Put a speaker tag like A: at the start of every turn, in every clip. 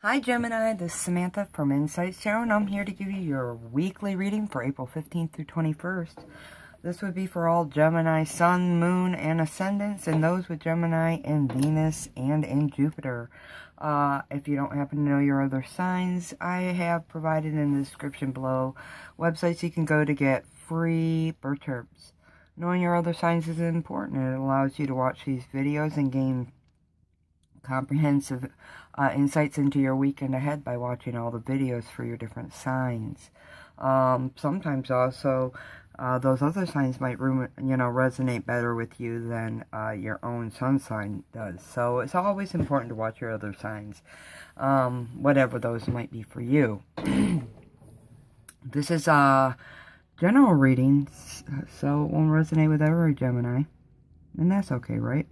A: Hi Gemini, this is Samantha from Insights Tarot, and I'm here to give you your weekly reading for April 15th through 21st. This would be for all Gemini, Sun, Moon, and Ascendants, and those with Gemini in Venus and in Jupiter. If you don't happen to know your other signs, I have provided in the description below websites you can go to get free birth charts. Knowing your other signs is important. It allows you to watch these videos and gain comprehensive insights into your weekend ahead by watching all the videos for your different signs. Sometimes also those other signs might resonate better with you than your own sun sign does. So it's always important to watch your other signs, whatever those might be for you. This is a general reading, so it won't resonate with every Gemini, and that's okay, right?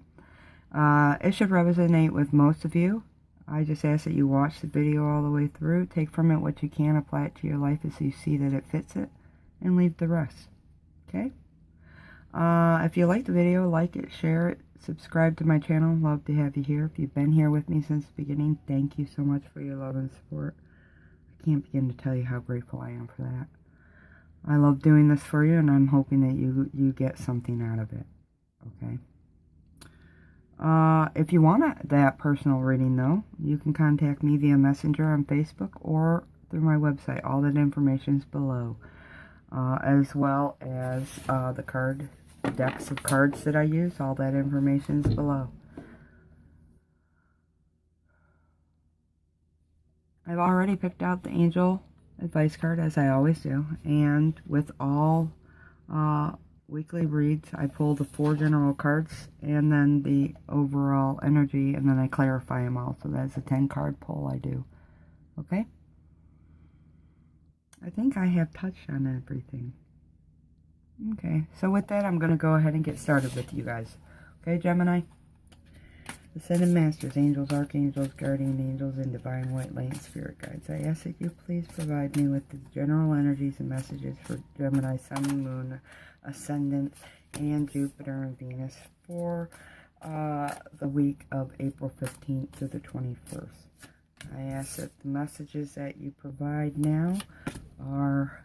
A: It should resonate with most of you. I just ask that you watch the video all the way through, take from it what you can, apply it to your life as you see that it fits it, and leave the rest. Okay? If you like the video, like it, share it, subscribe to my channel. Love to have you here. If you've been here with me since the beginning, thank you so much for your love and support. I can't begin to tell you how grateful I am for that. I love doing this for you, and I'm hoping that you get something out of it. Okay? If you want that personal reading, though, you can contact me via Messenger on Facebook or through my website. All that information is below, as well as the decks of cards that I use. All that information is below. I've already picked out the angel advice card, as I always do, and with all weekly reads, I pull the 4 general cards and then the overall energy, and then I clarify them all. So that's a 10-card pull I do. Okay? I think I have touched on everything. Okay, so with that, I'm going to go ahead and get started with you guys. Okay, Gemini? Ascended Masters, Angels, Archangels, Guardian Angels, and Divine White Light and Spirit Guides, I ask that you please provide me with the general energies and messages for Gemini, Sun, Moon, Ascendant, and Jupiter and Venus for the week of April 15th to the 21st. I ask that the messages that you provide now are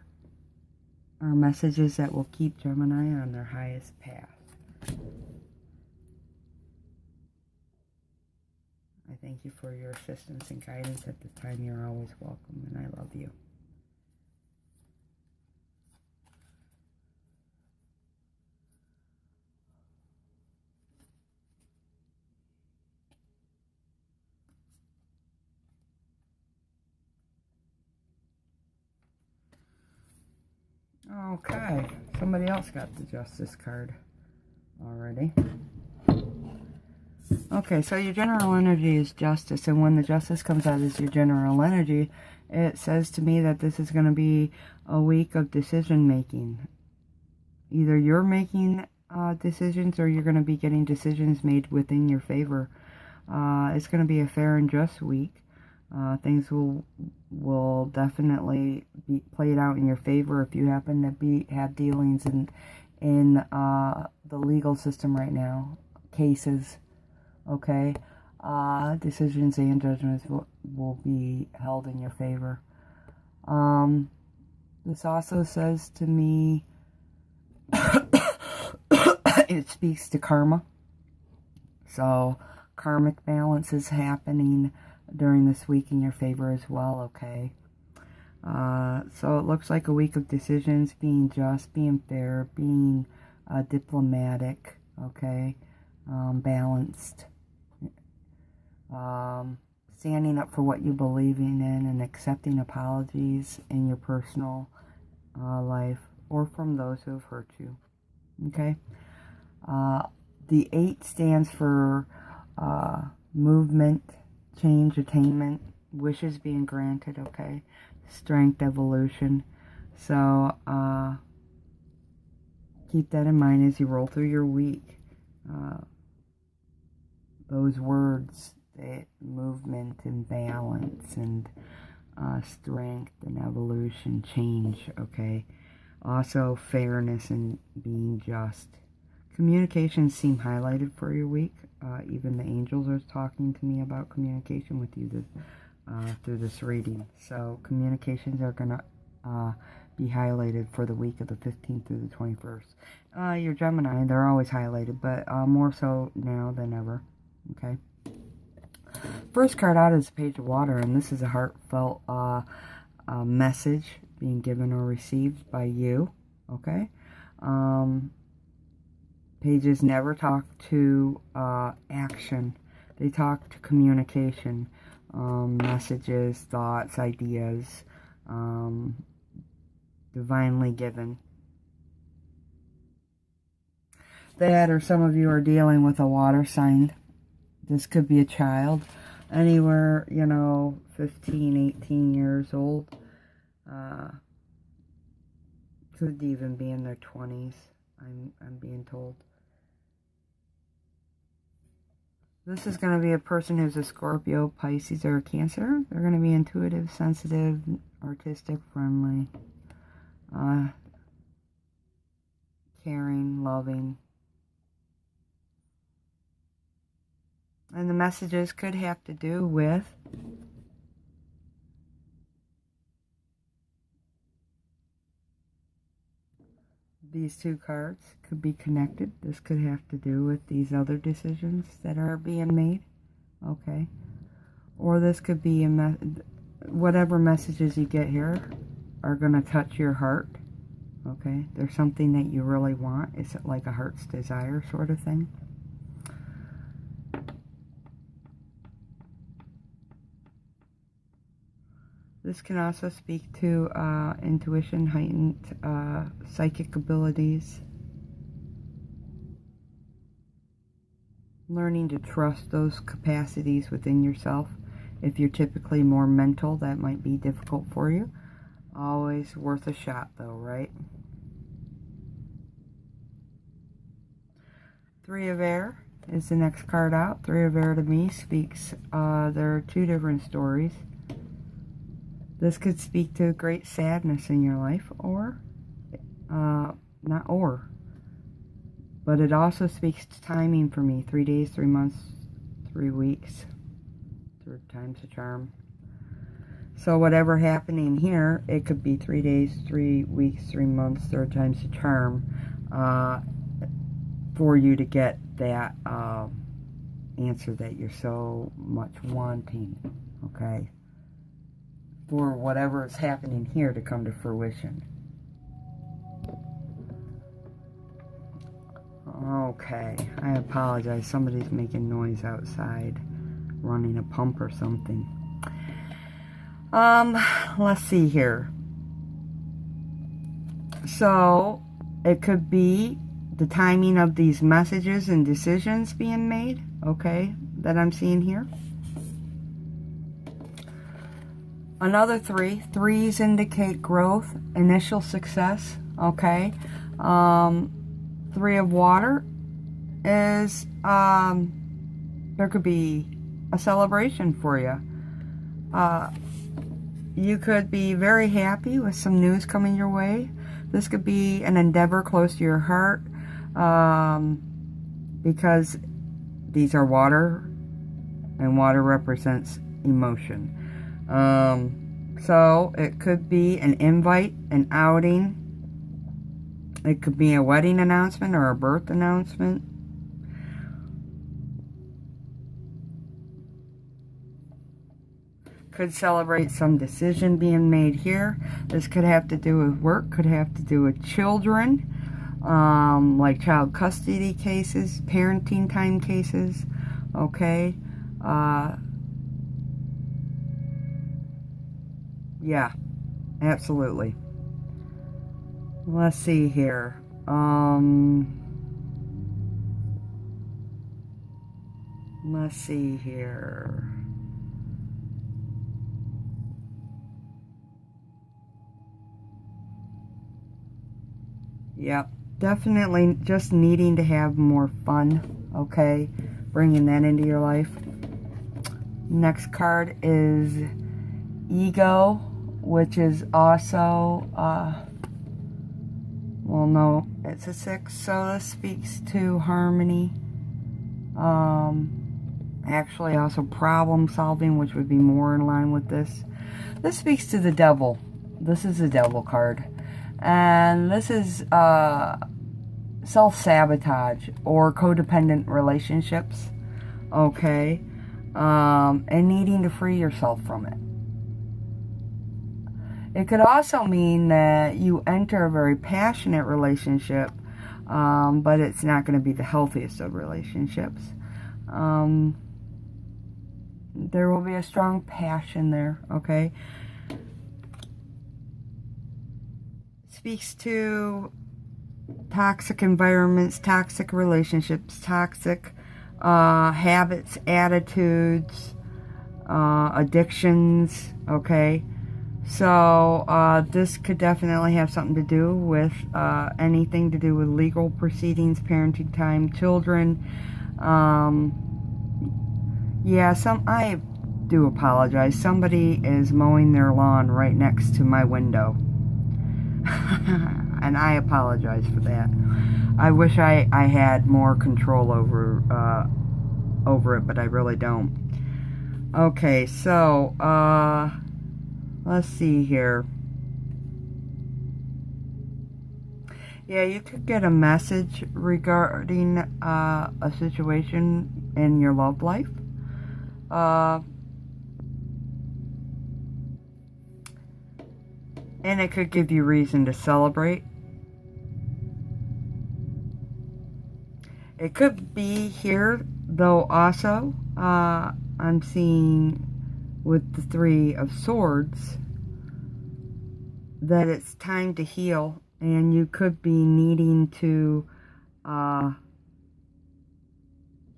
A: messages that will keep Gemini on their highest path. I thank you for your assistance and guidance at this time. You're always welcome, and I love you. Okay, somebody else got the Justice card already. Okay, so your general energy is Justice, and when the Justice comes out as your general energy, it says to me that this is going to be a week of decision making. Either you're making decisions, or you're going to be getting decisions made within your favor. It's going to be a fair and just week. Things will definitely be played out in your favor if you happen to have dealings in the legal system right now. Cases. Okay, decisions and judgments will be held in your favor. This also says to me, it speaks to karma. So, karmic balance is happening during this week in your favor as well, okay? So it looks like a week of decisions, being just, being fair, being diplomatic, okay? Balanced. Standing up for what you believe in and accepting apologies in your personal life or from those who have hurt you. Okay? The 8 stands for movement, change, attainment, wishes being granted, okay? Strength, evolution. So, keep that in mind as you roll through your week. Those words, that movement and balance and strength and evolution, change, okay? Also, fairness and being just. Communications seem highlighted for your week. Even the angels are talking to me about communication with you through this reading. So communications are going to be highlighted for the week of the 15th through the 21st. Your Gemini, they're always highlighted, but more so now than ever. Okay. First card out is the Page of Water, and this is a heartfelt message being given or received by you. Okay. Pages never talk to action. They talk to communication, messages, thoughts, ideas, divinely given. That, or some of you are dealing with a water sign. This could be a child, anywhere, 15, 18 years old. Could even be in their 20s, I'm being told. This is going to be a person who's a Scorpio, Pisces, or a Cancer. They're going to be intuitive, sensitive, artistic, friendly, caring, loving. And the messages could have to do with these two cards. Could be connected. This could have to do with these other decisions that are being made. Okay. Or this could be whatever messages you get here are going to touch your heart. Okay. There's something that you really want. It's like a heart's desire sort of thing. This can also speak to intuition, heightened psychic abilities. Learning to trust those capacities within yourself. If you're typically more mental, that might be difficult for you. Always worth a shot though, right? Three of Air is the next card out. Three of Air to me speaks, there are two different stories. This could speak to great sadness in your life, or, but it also speaks to timing for me. 3 days, 3 months, 3 weeks. Third time's a charm. So whatever happening here, it could be 3 days, 3 weeks, 3 months, third time's a charm, for you to get that answer that you're so much wanting, okay? For whatever is happening here to come to fruition. Okay, I apologize. Somebody's making noise outside, running a pump or something. Let's see here. So, it could be the timing of these messages and decisions being made, okay, that I'm seeing here. Another three. Threes indicate growth, initial success, okay. Three of Water is, there could be a celebration for you. You could be very happy with some news coming your way. This could be an endeavor close to your heart, because these are water, and water represents emotion. So it could be an invite, an outing. It could be a wedding announcement or a birth announcement. Could celebrate some decision being made here. This could have to do with work, could have to do with children, like child custody cases, parenting time cases, okay? Yeah, absolutely. Let's see here. Let's see here. Yep, definitely just needing to have more fun, okay? Bringing that into your life. Next card is Ego, which is also, well, no, it's a 6, so this speaks to harmony, Actually, also problem solving, which would be more in line with this. This speaks to the devil. This is the devil card. And this is self-sabotage or codependent relationships. Okay. And needing to free yourself from it. It could also mean that you enter a very passionate relationship, but it's not going to be the healthiest of relationships. There will be a strong passion there, okay? Speaks to toxic environments, toxic relationships, toxic habits, attitudes, addictions, okay? So this could definitely have something to do with anything to do with legal proceedings, parenting time, children. Yeah, I do apologize. Somebody is mowing their lawn right next to my window. And I apologize for that. I wish I had more control over it, but I really don't. Okay, so let's see here. Yeah, you could get a message regarding a situation in your love life. And it could give you reason to celebrate. It could be here, though, also, I'm seeing with the Three of Swords, that it's time to heal, and you could be needing to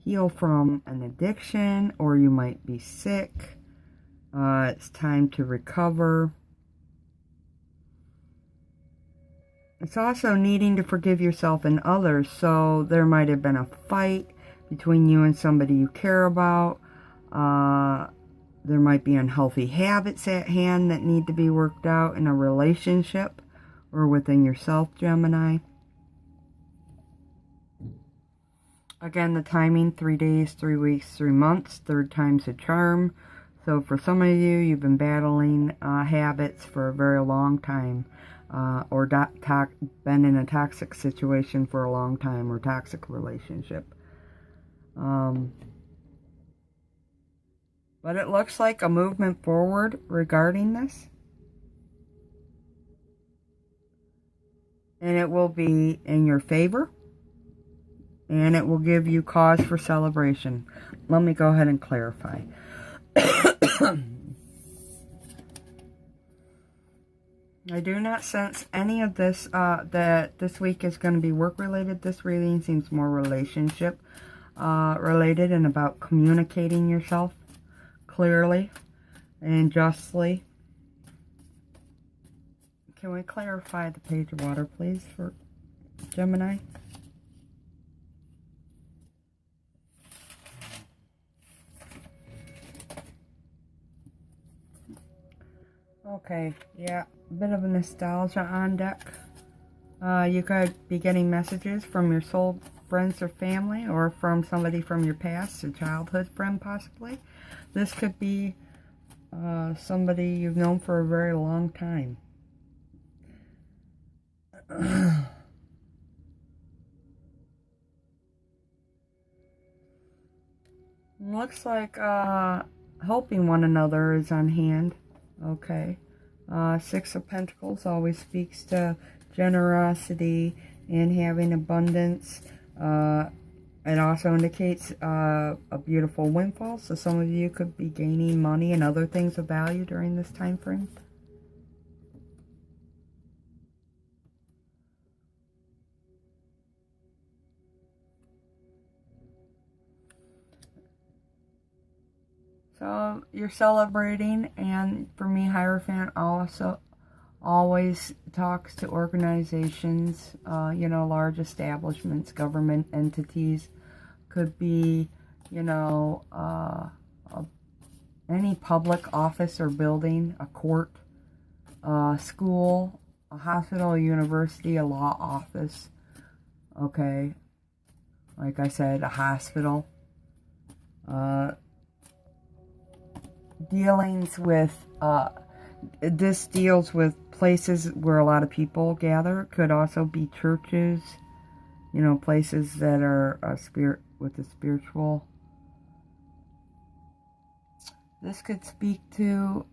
A: heal from an addiction, or you might be sick. It's time to recover. It's also needing to forgive yourself and others. So there might have been a fight between you and somebody you care about. There might be unhealthy habits at hand that need to be worked out in a relationship or within yourself, Gemini. Again, the timing, 3 days, 3 weeks, 3 months. Third time's a charm. So for some of you, you've been battling habits for a very long time. Or been in a toxic situation for a long time, or toxic relationship. But it looks like a movement forward regarding this. And it will be in your favor. And it will give you cause for celebration. Let me go ahead and clarify. I do not sense any of this, that this week is going to be work-related. This reading seems more relationship related and about communicating yourself clearly and justly. Can we clarify the Page of Water, please, for Gemini? Okay, yeah, a bit of a nostalgia on deck. You could be getting messages from your soul friends or family, or from somebody from your past, a childhood friend possibly. This could be somebody you've known for a very long time. Looks like helping one another is on hand. Okay. Six of Pentacles always speaks to generosity and having abundance. It also indicates a beautiful windfall. So some of you could be gaining money and other things of value during this time frame. So you're celebrating, and for me, Hierophant also always talks to organizations, you know, large establishments, government entities. Could be, you know, any public office or building, a court, a school, a hospital, a university, a law office. Okay, like I said, a hospital. Dealings with, this deals with places where a lot of people gather. It could also be churches, you know, places that are with the spiritual. This could speak to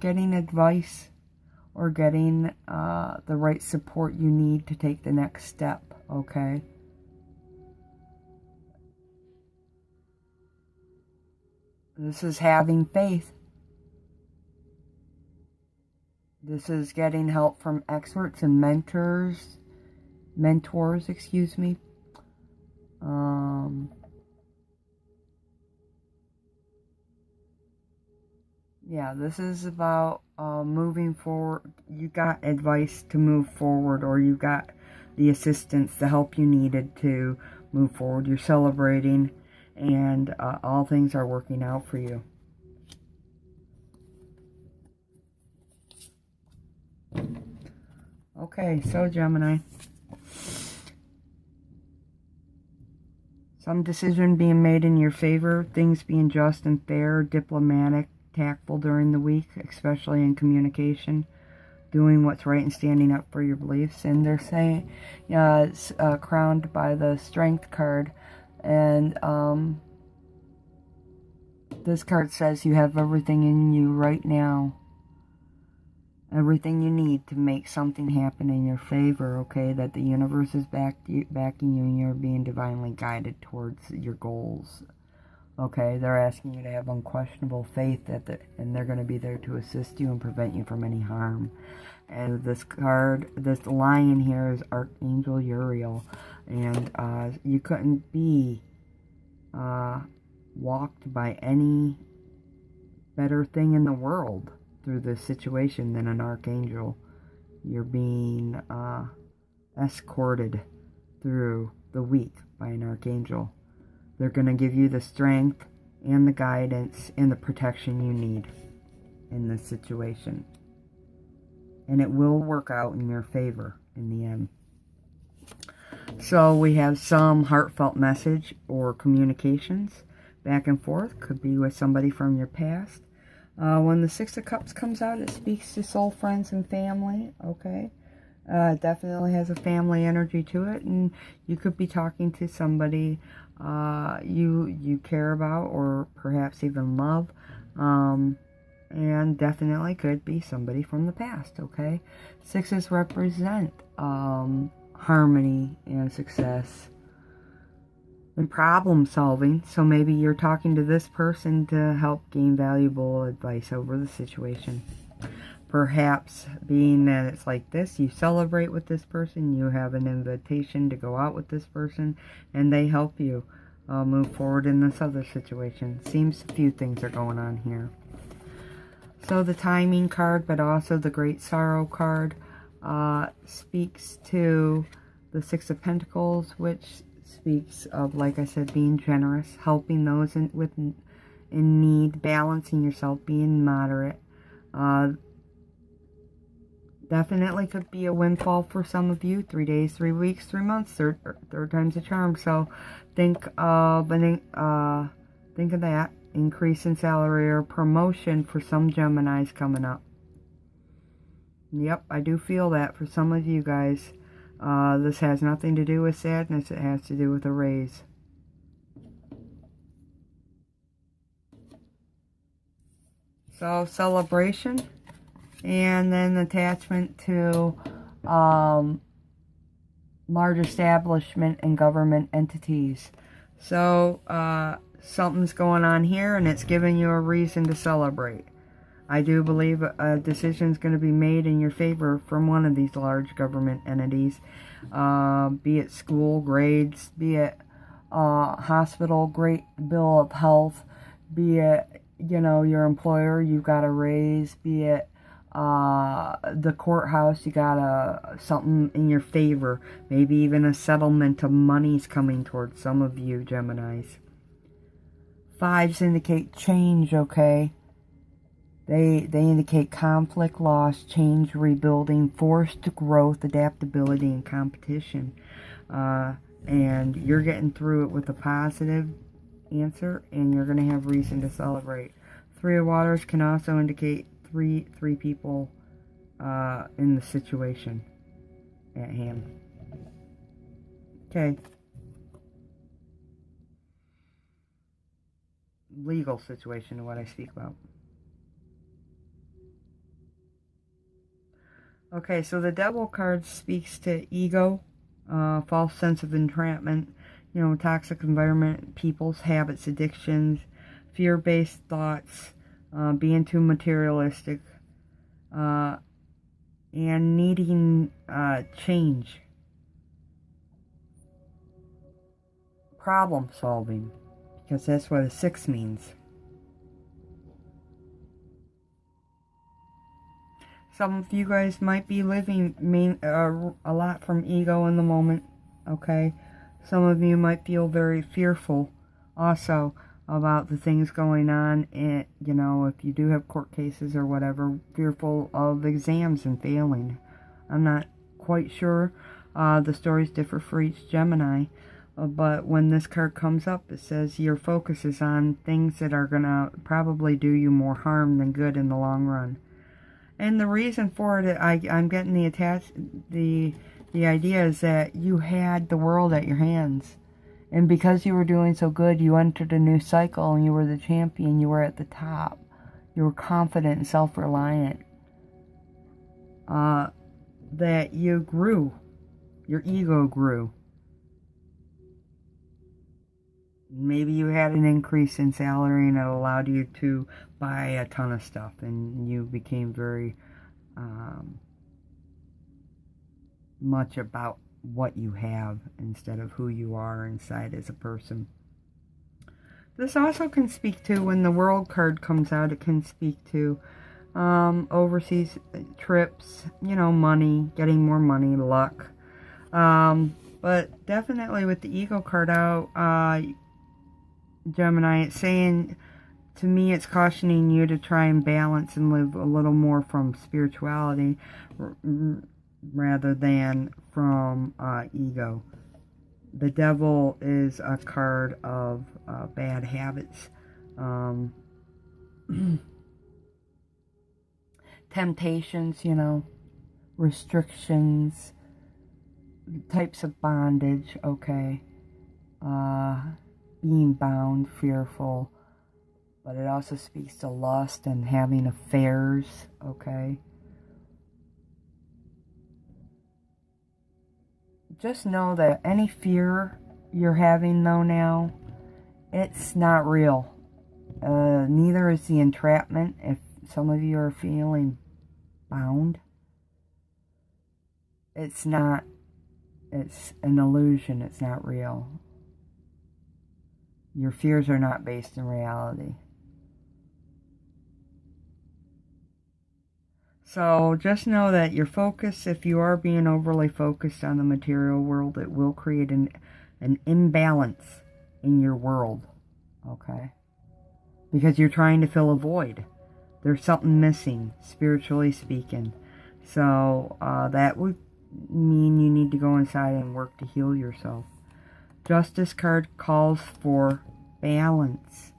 A: getting advice or getting the right support you need to take the next step, okay? This is having faith. This is getting help from experts and mentors, excuse me. Yeah, this is about moving forward. You got advice to move forward, or you got the assistance, the help you needed to move forward. You're celebrating, and all things are working out for you. Okay, so Gemini. Some decision being made in your favor, things being just and fair, diplomatic, tactful during the week, especially in communication, doing what's right and standing up for your beliefs. And they're saying, it's crowned by the Strength card, and this card says you have everything in you right now, everything you need to make something happen in your favor, okay? That the universe is backing you, and you're being divinely guided towards your goals. Okay, they're asking you to have unquestionable faith and they're going to be there to assist you and prevent you from any harm. And this card, this lion here is Archangel Uriel. And you couldn't be walked by any better thing in the world through this situation than an archangel. You're being escorted through the week by an archangel. They're going to give you the strength and the guidance and the protection you need in this situation. And it will work out in your favor in the end. So we have some heartfelt message or communications back and forth. Could be with somebody from your past. When the Six of Cups comes out, it speaks to soul friends and family. Okay. It definitely has a family energy to it. And you could be talking to somebody you care about, or perhaps even love, and definitely could be somebody from the past. Okay, sixes represent harmony and success and problem solving, so maybe you're talking to this person to help gain valuable advice over the situation. Perhaps, being that it's like this, you celebrate with this person, you have an invitation to go out with this person, and they help you move forward in this other situation. Seems a few things are going on here. So the timing card, but also the Great Sorrow card, speaks to the Six of Pentacles, which speaks of, like I said, being generous, helping those in need, balancing yourself, being moderate. Definitely could be a windfall for some of you. 3 days, 3 weeks, 3 months, third time's a charm. So think of that. Increase in salary or promotion for some Geminis coming up. Yep, I do feel that for some of you guys. This has nothing to do with sadness. It has to do with a raise. So celebration. And then attachment to large establishment and government entities. So something's going on here, and it's giving you a reason to celebrate. I do believe a decision is going to be made in your favor from one of these large government entities. Be it school, grades, be it hospital, great bill of health, be it, your employer, you got a raise, be it the courthouse, you got something in your favor, maybe even a settlement of monies coming towards some of you Geminis. Fives indicate change, okay? They indicate conflict, loss, change, rebuilding, forced growth, adaptability, and competition. And you're getting through it with a positive answer, and you're going to have reason to celebrate. Three of Waters can also indicate three people in the situation at hand. Okay. Legal situation is what I speak about. Okay, so the Devil card speaks to ego, false sense of entrapment, toxic environment, people's habits, addictions, fear-based thoughts, being too materialistic, and needing change. Problem solving, because that's what a 6 means. Some of you guys might be living a lot from ego in the moment, okay? Some of you might feel very fearful also about the things going on, and, if you do have court cases or whatever, fearful of exams and failing. I'm not quite sure. The stories differ for each Gemini, but when this card comes up, it says your focus is on things that are going to probably do you more harm than good in the long run. And the reason for it, I'm getting the idea is that you had the world at your hands. And because you were doing so good, you entered a new cycle and you were the champion. You were at the top. You were confident and self-reliant. That you grew. Your ego grew. Maybe you had an increase in salary and it allowed you to buy a ton of stuff, and you became very much about what you have instead of who you are inside as a person. This also can speak to, when the World card comes out, it can speak to overseas trips, money, getting more money, luck. But definitely with the Ego card out, Gemini, it's saying, to me, it's cautioning you to try and balance and live a little more from spirituality rather than from ego. The Devil is a card of bad habits, temptations, restrictions, types of bondage, okay, being bound, fearful, but it also speaks to lust and having affairs, okay. Just know that any fear you're having, though, now, it's not real. Neither is the entrapment. If some of you are feeling bound, it's not. It's an illusion. It's not real. Your fears are not based in reality. So just know that your focus, if you are being overly focused on the material world, it will create an imbalance in your world, okay? Because you're trying to fill a void. There's something missing, spiritually speaking. So that would mean you need to go inside and work to heal yourself. Justice card calls for balance.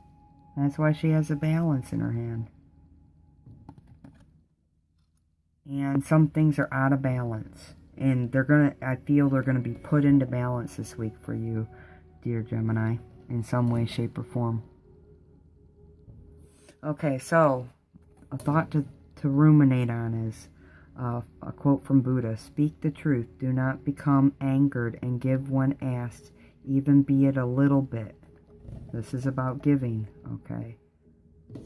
A: That's why she has a balance in her hand. And some things are out of balance. And I feel they're gonna be put into balance this week for you, dear Gemini, in some way, shape, or form. Okay, so a thought to ruminate on is a quote from Buddha: "Speak the truth, do not become angered, and give when asked, even be it a little bit." This is about giving, okay?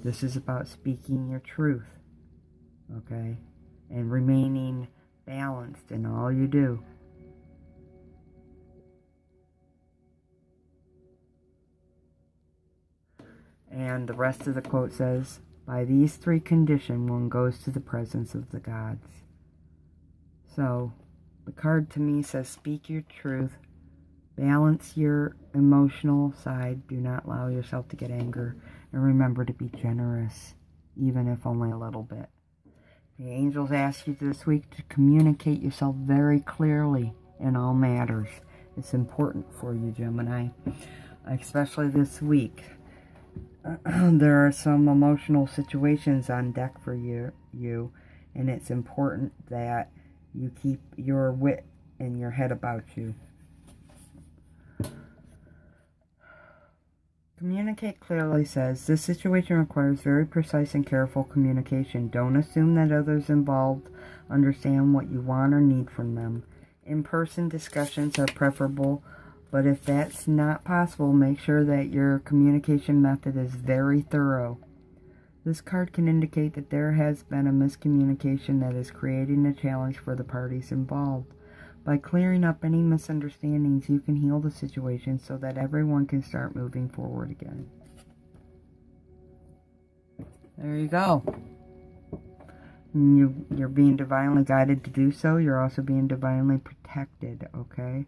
A: This is about speaking your truth, okay? And remaining balanced in all you do. And the rest of the quote says, "By these three conditions, one goes to the presence of the gods." So, the card to me says, speak your truth, balance your emotional side, do not allow yourself to get anger, and remember to be generous, even if only a little bit. The angels ask you this week to communicate yourself very clearly in all matters. It's important for you, Gemini. especially this week. There are some emotional situations on deck for you, and it's important that you keep your wit and your head about you. Communicate clearly says, this situation requires very precise and careful communication. Don't assume that others involved understand what you want or need from them. In-person discussions are preferable, but if that's not possible, make sure that your communication method is very thorough. This card can indicate that there has been a miscommunication that is creating a challenge for the parties involved. By clearing up any misunderstandings, you can heal the situation so that everyone can start moving forward again. There you go. You're being divinely guided to do so. You're also being divinely protected, okay?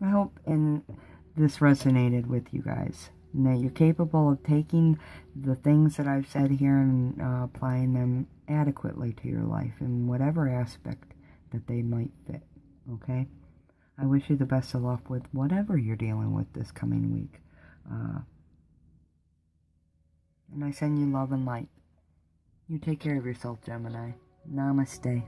A: I hope this resonated with you guys. And that you're capable of taking the things that I've said here and applying them adequately to your life in whatever aspect that they might fit, okay? I wish you the best of luck with whatever you're dealing with this coming week. And I send you love and light. You take care of yourself, Gemini. Namaste.